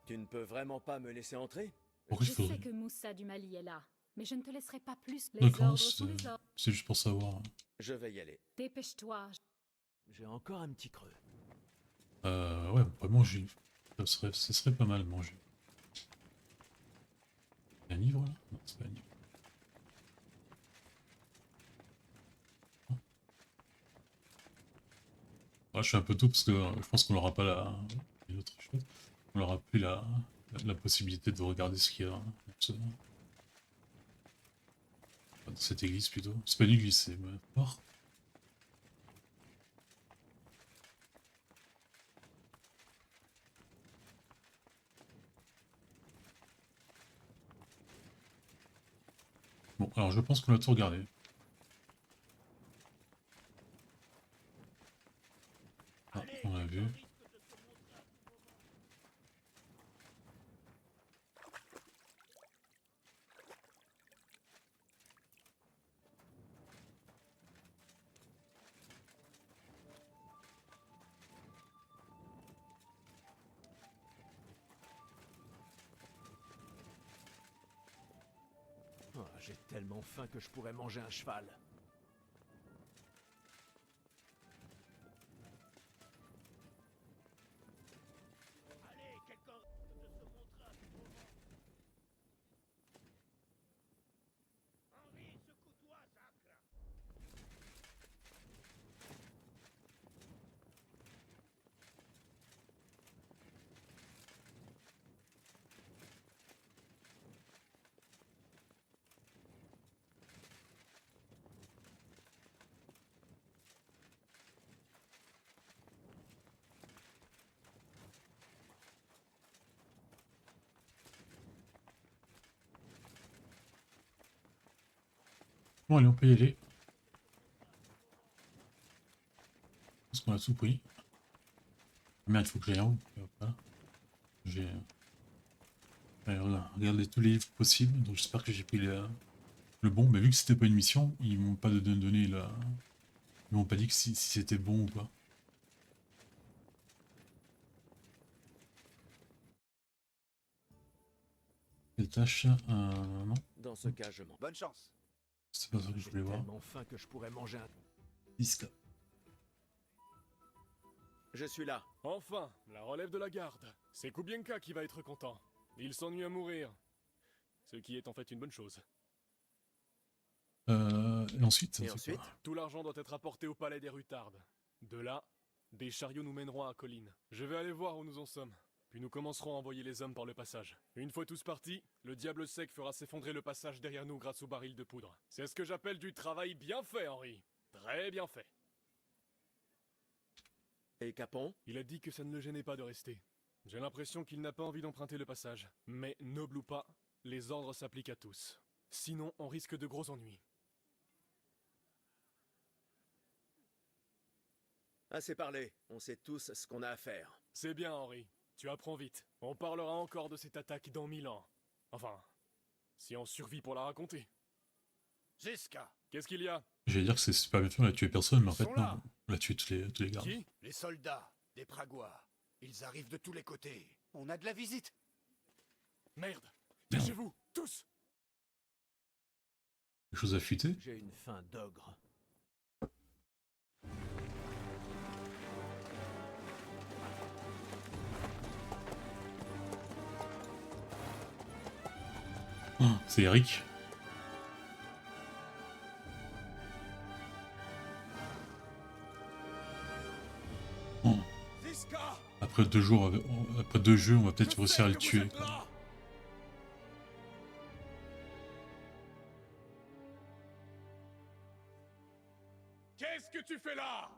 Tu ne peux vraiment pas me laisser entrer?
Pourquoi
Je
il faudrait...
sais que Moussa du Mali est là, mais je ne te laisserai pas plus. Les
D'accord,
ordres sont les ordres.
c'est juste pour savoir.
Je vais y aller.
Dépêche-toi.
J'ai encore un petit creux.
Ouais, on pourrait manger. Ce serait pas mal manger. Un livre là? Non, c'est pas un livre. Ah, je suis un peu tôt parce que je pense qu'on n'aura pas la... les autres choses. On n'aura plus la possibilité de regarder ce qu'il y a dans cette église plutôt. C'est pas une église, c'est un fort. Bon, alors je pense qu'on a tout regardé. Ah, on a vu.
Oh, j'ai tellement faim que je pourrais manger un cheval.
Allez, quelqu'un de se montrer à ce moment. Henri, secoue-toi, sacre.
Bon, allez, on peut y aller. Je pense qu'on a tout pris. Merde, il faut que j'aille en haut. Voilà. Je j'ai regardé tous les livres possibles, donc j'espère que j'ai pris le bon. Mais vu que c'était pas une mission, ils m'ont pas donné la... Ils m'ont pas dit que si c'était bon ou pas. Quelle tâche non.
Dans ce cas, je m'en...
Bonne chance.
C'est pas ça que je voulais voir.
tellement faim que je pourrais manger un...
Niska.
Je suis là.
Enfin, la relève de la garde. C'est Kubienka qui va être content. Il s'ennuie à mourir. Ce qui est en fait une bonne chose.
Et ensuite,
Et ensuite
Tout l'argent doit être apporté au palais des Rutardes. De là, des chariots nous mèneront à Colline. Je vais aller voir où nous en sommes. Puis nous commencerons à envoyer les hommes par le passage. Une fois tous partis, le diable sec fera s'effondrer le passage derrière nous grâce au baril de poudre. C'est ce que j'appelle du travail bien fait, Henri. Très bien fait.
Et Capon?
Il a dit que ça ne le gênait pas de rester. J'ai l'impression qu'il n'a pas envie d'emprunter le passage. Mais noble ou pas, les ordres s'appliquent à tous. Sinon, on risque de gros ennuis.
Assez parlé. On sait tous ce qu'on a à faire.
C'est bien, Henri. Tu apprends vite. On parlera encore de cette attaque dans 1000 ans. Enfin, si on survit pour la raconter.
Ziska!
Qu'est-ce qu'il y a?
J'allais dire que c'est super bien fait, on a tué personne, mais en fait non. On a tué tous les gardes.
Qui?
Les soldats, des Pragois. Ils arrivent de tous les côtés.
On a de la visite.
Merde! Cachez-vous, tous!
Quelque chose à fuiter?
J'ai une faim d'ogre.
Ah, c'est Eric. Oh. Après 2 jours, après 2 jeux, on va peut-être réussir à le tuer. Quoi.
Qu'est-ce que tu fais là?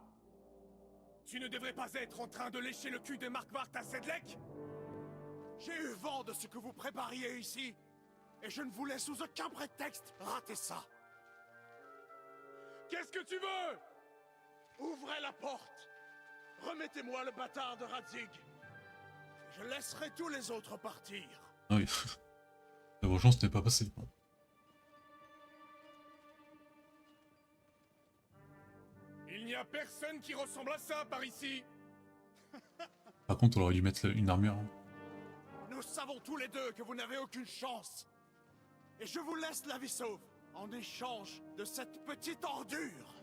Tu ne devrais pas être en train de lécher le cul de Markvart à Sedlec? J'ai eu vent de ce que vous prépariez ici, et je ne voulais sous aucun prétexte rater ça. Qu'est-ce que tu veux? Ouvrez la porte. Remettez-moi le bâtard de Radzig. Je laisserai tous les autres partir.
Ah oui. La vengeance n'est pas passée. Quoi.
Il n'y a personne qui ressemble à ça par ici.
Par contre, on aurait dû mettre une armure. Hein.
Nous savons tous les deux que vous n'avez aucune chance. Et je vous laisse la vie sauve, en échange de cette petite ordure.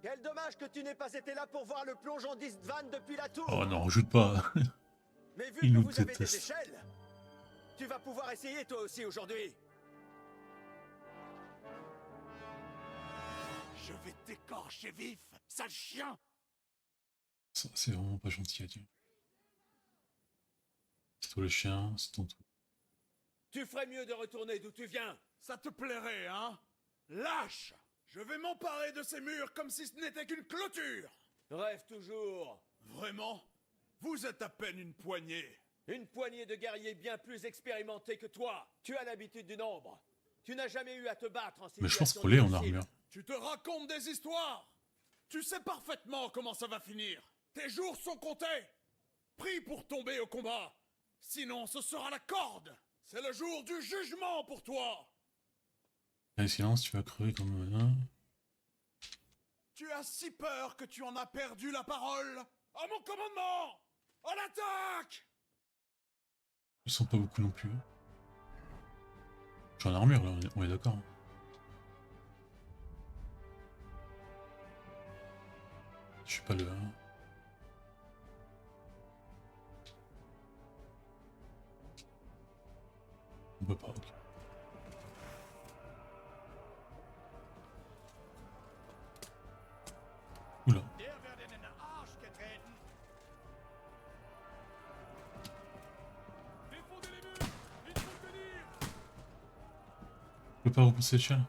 Quel dommage que tu n'aies pas été là pour voir le plongeon d'Istvan depuis la tour.
Oh non, rajoute pas.
Mais vu
Il
que
nous
vous avez des
déteste.
échelles, tu vas pouvoir essayer toi aussi aujourd'hui.
Je vais t'écorcher vif, sale chien.
C'est vraiment pas gentil à dire. C'est toi le chien, c'est ton truc.
Tu ferais mieux de retourner d'où tu viens.
Ça te plairait, hein? Lâche! Je vais m'emparer de ces murs comme si ce n'était qu'une clôture.
Rêve toujours.
Vraiment? Vous êtes à peine une poignée.
Une poignée de guerriers bien plus expérimentés que toi. Tu as l'habitude du nombre. Tu n'as jamais eu à te battre en situation
Mais je pense qu'on l'est en
difficile.
armure.
Tu te racontes des histoires. Tu sais parfaitement comment ça va finir. Tes jours sont comptés. Prie pour tomber au combat. Sinon, ce sera la corde. C'est le jour du jugement pour toi.
Allez, silence, tu vas crever comme un...
Tu as si peur que tu en as perdu la parole. À mon commandement! À l'attaque!
Ils sont pas beaucoup non plus. Je suis en armure là, on est d'accord. Je suis pas le... On peut pas, ok. Oula. Je peux pas repousser le chien.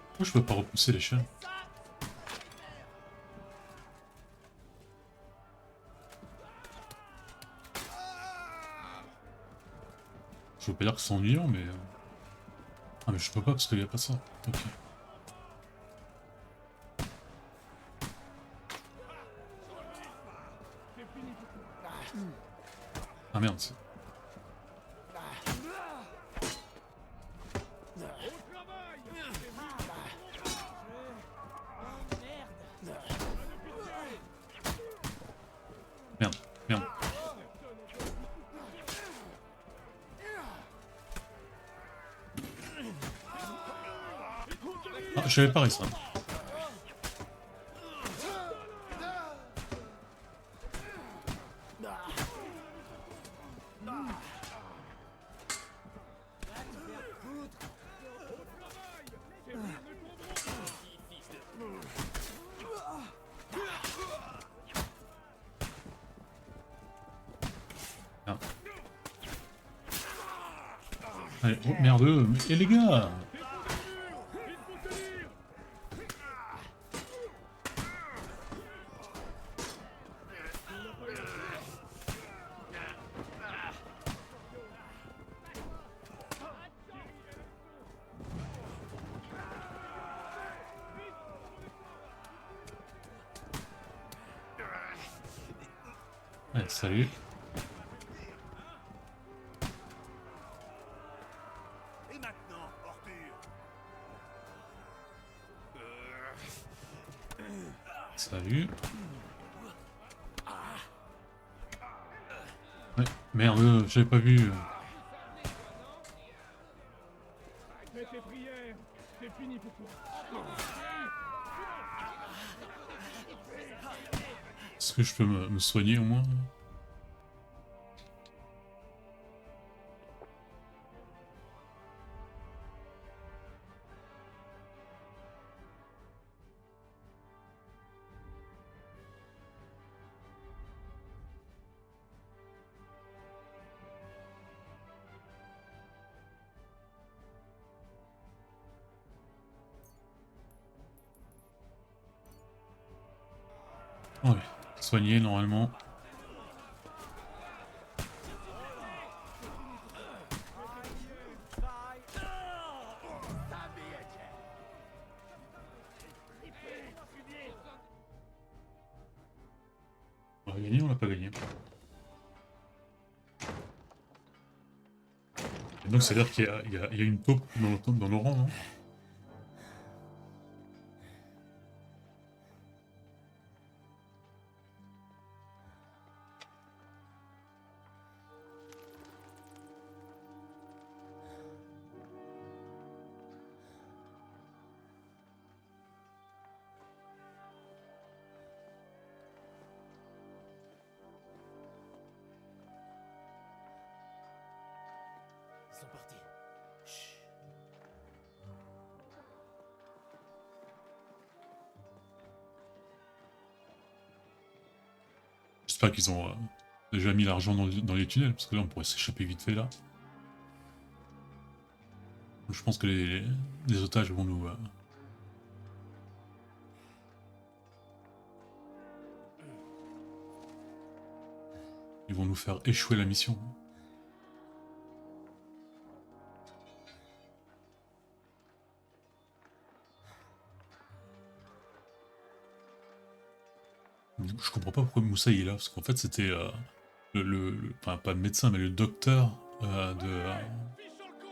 Pourquoi je peux pas repousser les chiens? Je veux pas dire que c'est ennuyant, mais... Ah mais je peux pas parce qu'il y a pas ça. Ok. Ah merde. Merde, merde. Ah, j'avais pareil ça. Ah. Allez, oh merdeux, et les gars! Ouais, salut.
Et maintenant, ordure.
Salut. Ouais, merde, j'avais pas vu.
Fais tes prières, c'est fini pour toi.
Est-ce que je peux me soigner au moins? Ouais, soigner normalement. On l'a gagné ou on l'a pas gagné? Et donc c'est à dire qu'il y a une taupe dans le rang, non?
Ils sont partis. Chut.
J'espère qu'ils ont déjà mis l'argent dans les tunnels, parce que là on pourrait s'échapper vite fait là. Je pense que les otages vont nous... Ils vont nous faire échouer la mission. Je comprends pas pourquoi Moussa il est là, parce qu'en fait c'était enfin pas le médecin mais le docteur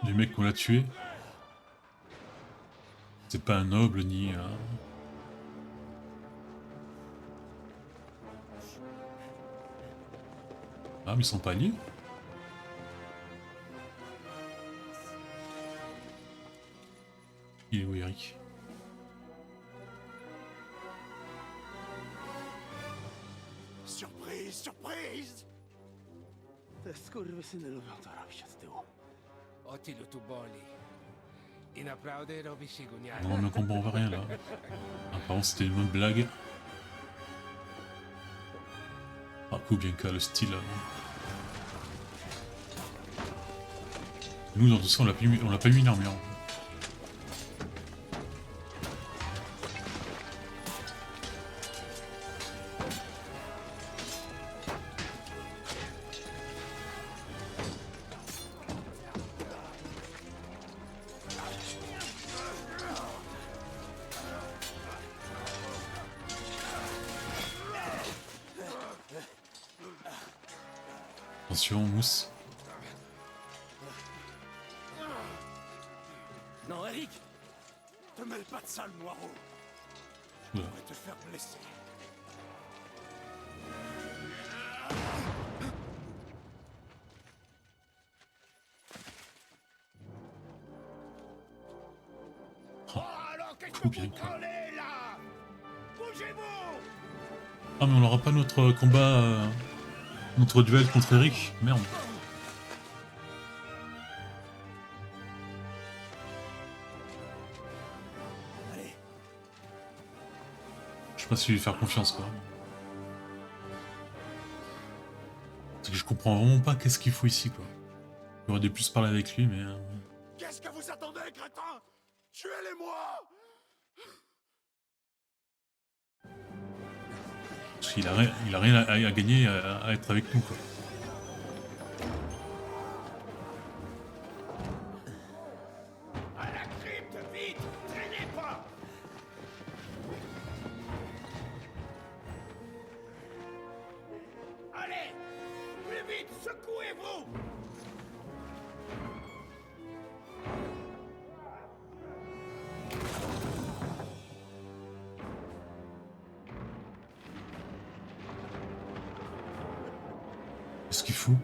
du mec qu'on a tué. C'est pas un noble ni... Ah mais ils sont pas liés. Il est où Eric?
Surprise, surprise!
Te skurwysyny lubią to robić od tyłu. O tylu tu boli. I naprawdę robi się genialnie.
Non, on ne comprend rien là. Apparemment c'était une bonne blague. Ah, Kubienka, le style. Nous, dans tout ça, on l'a pas mis une armure. Attention, Mousse.
Non, Eric! Te mêle pas de ça, le Noiro!
Oula.
Je vais te faire blesser.
Trop bien, quoi.
là Bougez-vous!
Ah, mais on n'aura pas notre combat, notre duel contre Eric. Merde.
Allez,
Je sais pas si lui faire confiance, quoi. C'est que je comprends vraiment pas qu'est-ce qu'il faut ici, quoi. J'aurais dû plus parler avec lui, mais...
qu'est-ce que vous attendez, crétin? Tuez-les-moi!
Parce qu'il a rien à gagner à être avec nous, quoi.
À la crypte, vite! Traînez pas! Allez! Plus vite, secouez-vous!
Qu'est-ce qu'il fout?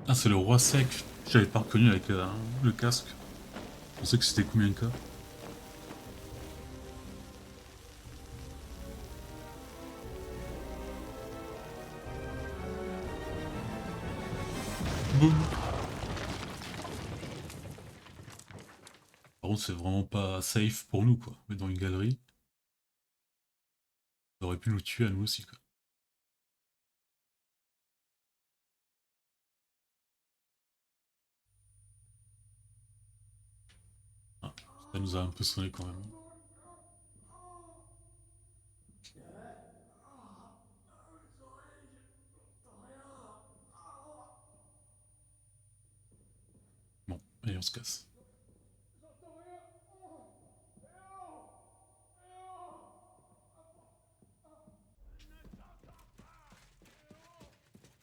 Ah, c'est le roi sec. J'avais pas reconnu avec le casque. Je pensais que c'était combien K. Boum. Par contre, c'est vraiment pas safe pour nous, quoi. Mais dans une galerie, ça aurait pu nous tuer à nous aussi, quoi. Ah, ça nous a un peu sonné quand même. Bon, allez, on se casse.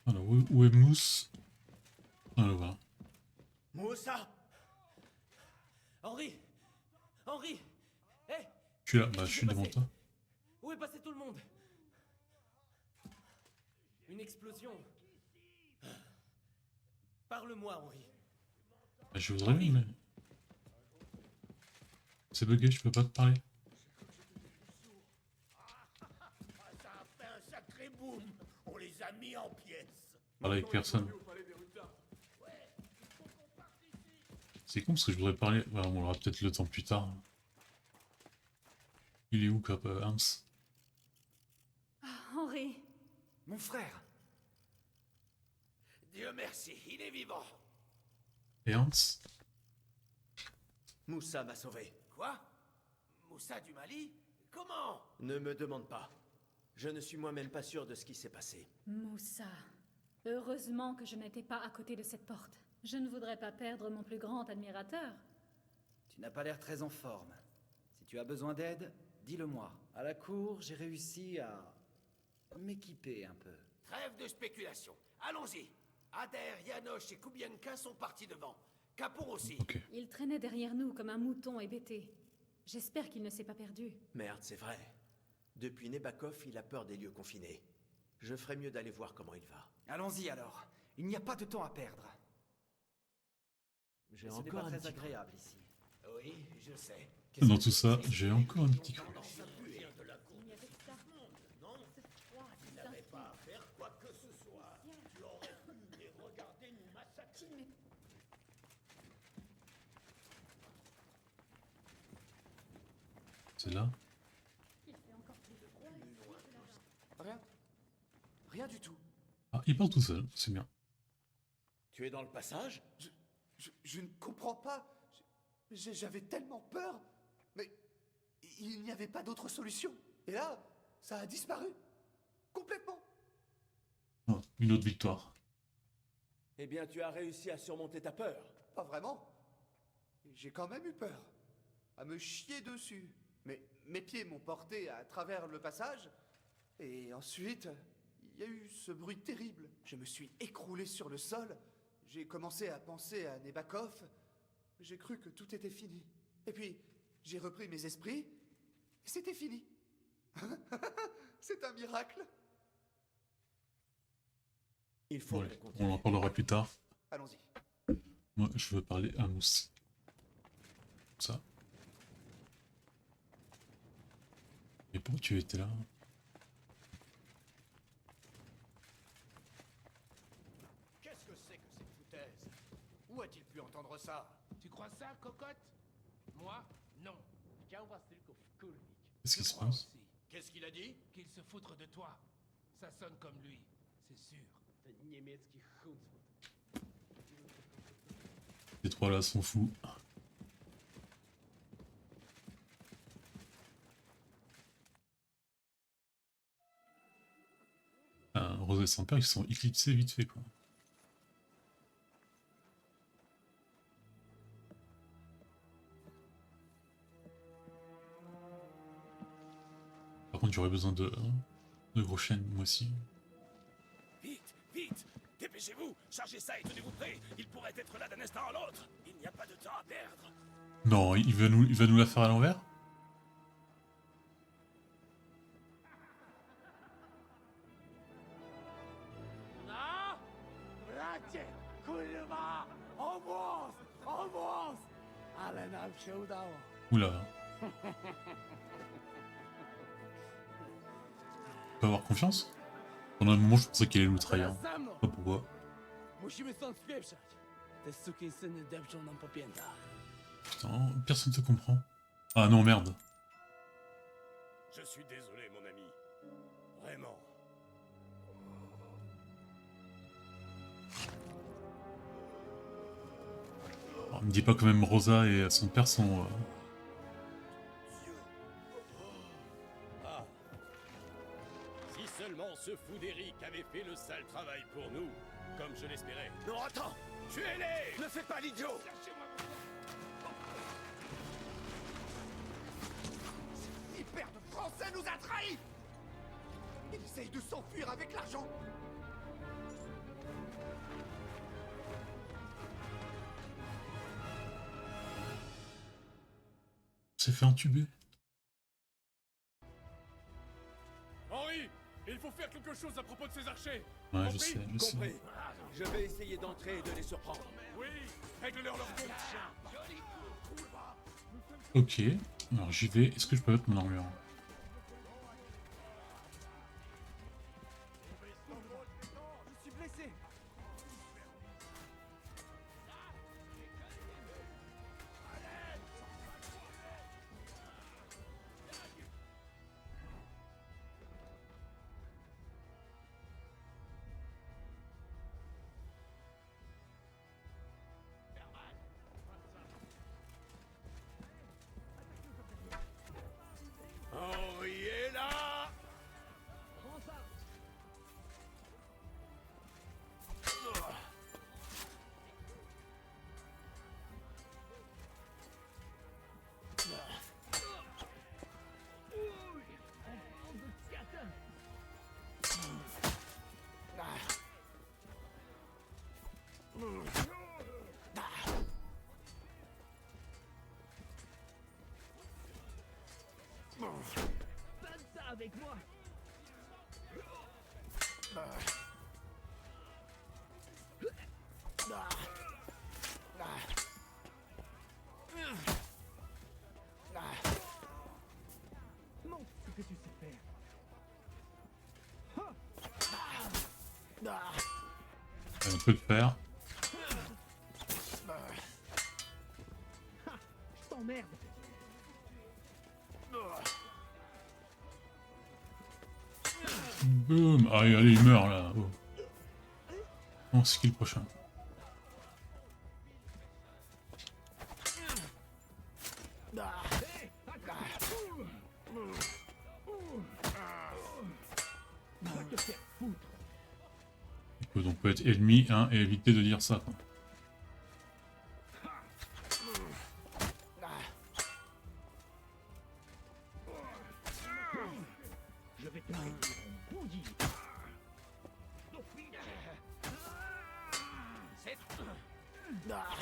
Alors, où est Mousse? Ah, là, voilà.
Moussa! Henri! Henri! Hé!
Je suis là, bah je suis devant toi.
Où est passé tout le monde? Une explosion. Parle-moi, Henri.
Bah, je voudrais, mais... C'est bugué, je peux pas te parler.
Ça a fait un sacré boom! On les a mis en pièces!
Parler avec personne. C'est con parce que je voudrais parler... Voilà, on aura peut-être le temps plus tard. Il est où, Cap Hams?
Henri.
Mon frère!
Dieu merci, il est vivant!
Et Hans?
Moussa m'a sauvé.
Quoi? Moussa du Mali? Comment?
Ne me demande pas. Je ne suis moi-même pas sûr de ce qui s'est passé.
Moussa. Heureusement que je n'étais pas à côté de cette porte. Je ne voudrais pas perdre mon plus grand admirateur.
Tu n'as pas l'air très en forme. Si tu as besoin d'aide, dis-le-moi. À la cour, j'ai réussi à m'équiper un peu.
Trêve de spéculation. Allons-y. Adair, Yanoche et Kubienka sont partis devant. Kapoor aussi.
Ok.
Il traînait derrière nous comme un mouton hébété. J'espère qu'il ne s'est pas perdu.
Merde, c'est vrai. Depuis Nebakov, il a peur des lieux confinés. Je ferais mieux d'aller voir comment il va.
Allons-y alors. Il n'y a pas de temps à perdre.
J'ai
Ce n'est
encore
pas
un
très
petit
agréable ici.
Oui, je sais.
Dans tout ça, j'ai encore un petit creux.
Tu n'avais pas à faire quoi que ce soit. Tu aurais pu les regarder nous massacrer.
C'est là?
Rien. Rien du tout.
Ah, il part tout seul, c'est bien.
Tu es dans le passage?
Je ne comprends pas. J'avais tellement peur. Mais il n'y avait pas d'autre solution. Et là, ça a disparu. Complètement.
Oh, une autre victoire.
Eh bien, tu as réussi à surmonter ta peur.
Pas vraiment. J'ai quand même eu peur.
à me chier dessus. Mais mes pieds m'ont porté à travers le passage, et ensuite, il y a eu ce bruit terrible. Je me suis écroulé sur le sol, j'ai commencé à penser à Nebakov, j'ai cru que tout était fini. Et puis, j'ai repris mes esprits, et c'était fini. C'est un miracle.
Il faut
Ouais, on en parlera plus tard.
Allons-y.
Moi, je veux parler à Mousse. Ça. Et pourquoi tu étais là?
Qu'est-ce que c'est que cette foutaise? Où a-t-il pu entendre ça? Tu crois ça, cocotte? Moi, non.
Qu'est-ce qui se
crois
passe?
aussi. Qu'est-ce qu'il a dit? Qu'il se foutre de toi. Ça sonne comme lui, c'est sûr.
Les trois là sont fous. Rose et son père, ils se sont éclipsés vite fait quoi. Par contre, j'aurais besoin de gros chaînes, moi aussi.
Vite, vite, dépêchez-vous, chargez ça et tenez-vous prêts. Il pourrait être là d'un instant à l'autre. Il n'y a pas de temps à perdre.
Non, il va nous la faire à l'envers?
No! Bracie! Kurwa! Obóz! Obóz! Ale nam się udało.
Oula. On peut avoir confiance? Pendant un moment, je pensais qu'il allait nous trahir.
Teraz za mną!
Pas pourquoi.
Musimy stąd spieprzać. Te sukinsyny depczą nam po piętach.
Putain, personne te comprend. Ah non, merde.
Je suis désolé, mon ami. Vraiment.
Alors, me dis pas quand même Rosa et son père sont...
Ah. Si seulement ce fou d'Eric avait fait le sale travail pour nous, comme je l'espérais. Non, attends! Tuez-les! Ne fais pas l'idiot!
Cette hyper de Français nous a trahis! Il essaye de s'enfuir avec l'argent!
s'est fait entuber.
Henri, il faut faire quelque chose à propos de ces archers.
Ouais, je sais, je sais.
Compris. Je vais essayer d'entrer et de les surprendre.
Oui, règle-leur leur compte.
Ok, alors j'y vais. Est-ce que je peux mettre mon armure?
Je suis blessé!
Henri est là!
Faites ça avec moi! Montre ce que tu sais faire.
On peut le faire.
Je t'emmerde.
Boum. Ah, allez, il meurt là. Oh. Bon, c'est qui le prochain? Donc on peut être ennemi hein, et éviter de dire ça. Quoi.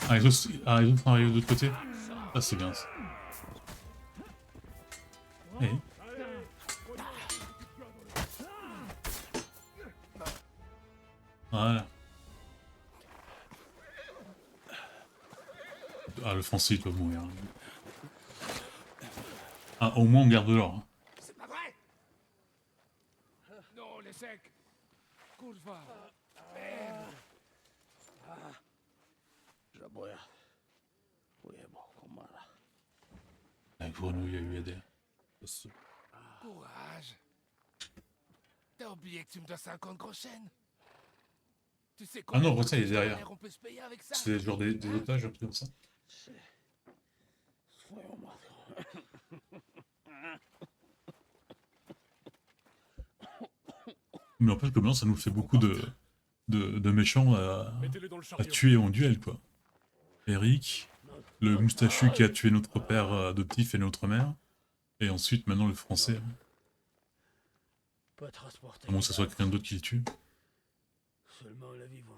Ah, les autres sont arrivés de l'autre côté. Ah, c'est bien ça. Eh. Voilà. Ah, le français, il doit mourir. Ah, au moins, on garde l'or. Hein.
C'est pas vrai. Non, les secs. Kurwa. Merde.
Żabuję. Ujebał komara.
La grenouille a eu AD.
Courage. T'as oublié que tu me dois 50 groschen. Tu sais
Ah non,
combien
ça, il est derrière.
on peut se payer avec ça?
C'est genre des otages, un truc comme ça.
Swoją matką.
Mais en fait, comme ça nous fait beaucoup de méchants à tuer en duel, quoi. Eric, le moustachu qui a tué notre père adoptif et notre mère, et ensuite, maintenant, le français.
Pas transporter.
À moins que ce soit quelqu'un d'autre qui le tue.
Seulement la vivante.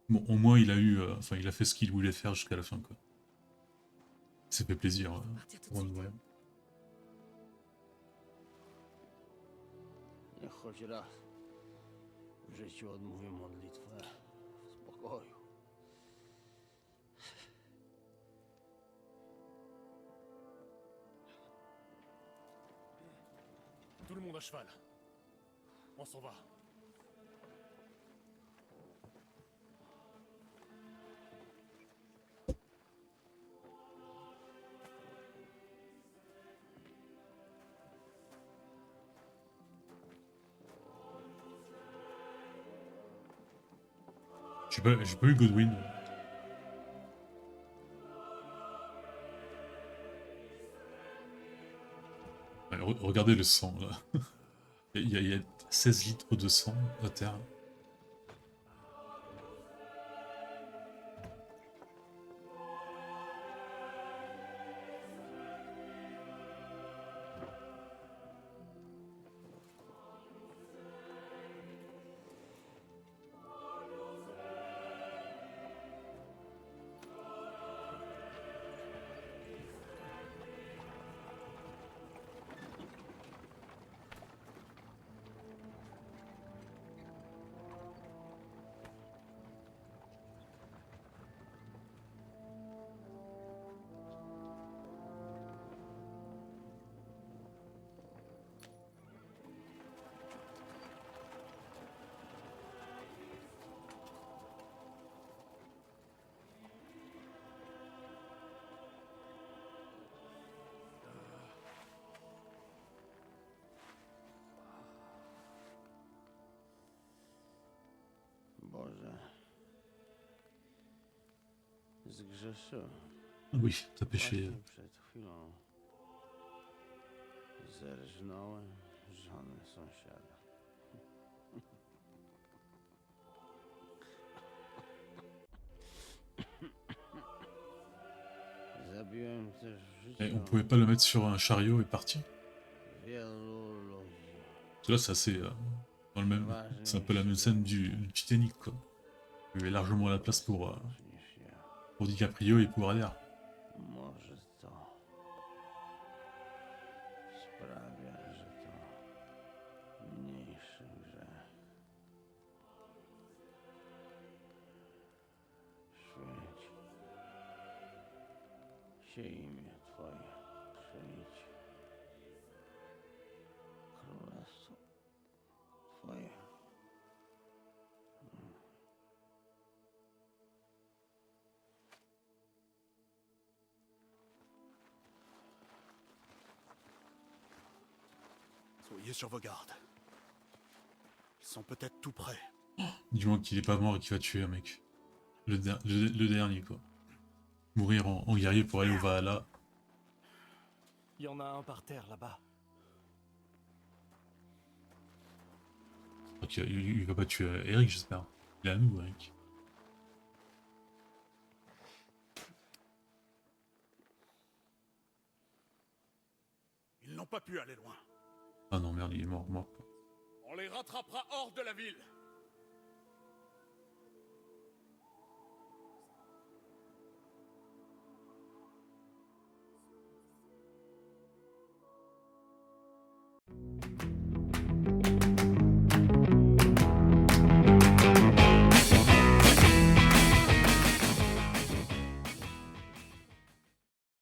Bon, au moins, il a eu... Enfin, il a fait ce qu'il voulait faire jusqu'à la fin, quoi. Il s'est fait plaisir. Pour une vraie.
Niech choć raz w życiu odmówię modlitwę w spokoju.
Tout le monde à cheval. On s'en va.
J'ai pas eu Godwin. Ouais, regardez le sang, là. Il y a 16 litres de sang à terre.
Boże. Zgrzeszyłem.
Oui, t'as péché.
Właśnie przed chwilą zerżnąłem żonę sąsiada. Zabiłem też w życiu
Et on pouvait pas le mettre sur un chariot et partir.
wielu ludzi.
Parce que là, c'est assez... dans le même... C'est un peu la même scène du Titanic, quoi. Il y avait largement la place pour DiCaprio et pour Adair.
Może to sprawia, że to mniejszy grzech. Świeć się imię Twoje, przyjdź królestwo Twoje.
Soyez sur vos gardes. Ils sont peut-être tout près.
Dis-moi qu'il est pas mort et qu'il va tuer un mec. Le dernier, quoi. Mourir en guerrier pour aller au Valhalla.
Il y en a un par terre là-bas.
Donc il va pas tuer Eric, j'espère. Il est à nous, Eric.
Ils n'ont pas pu aller loin.
Ah non, merde, il est mort.
On les rattrapera hors de la ville.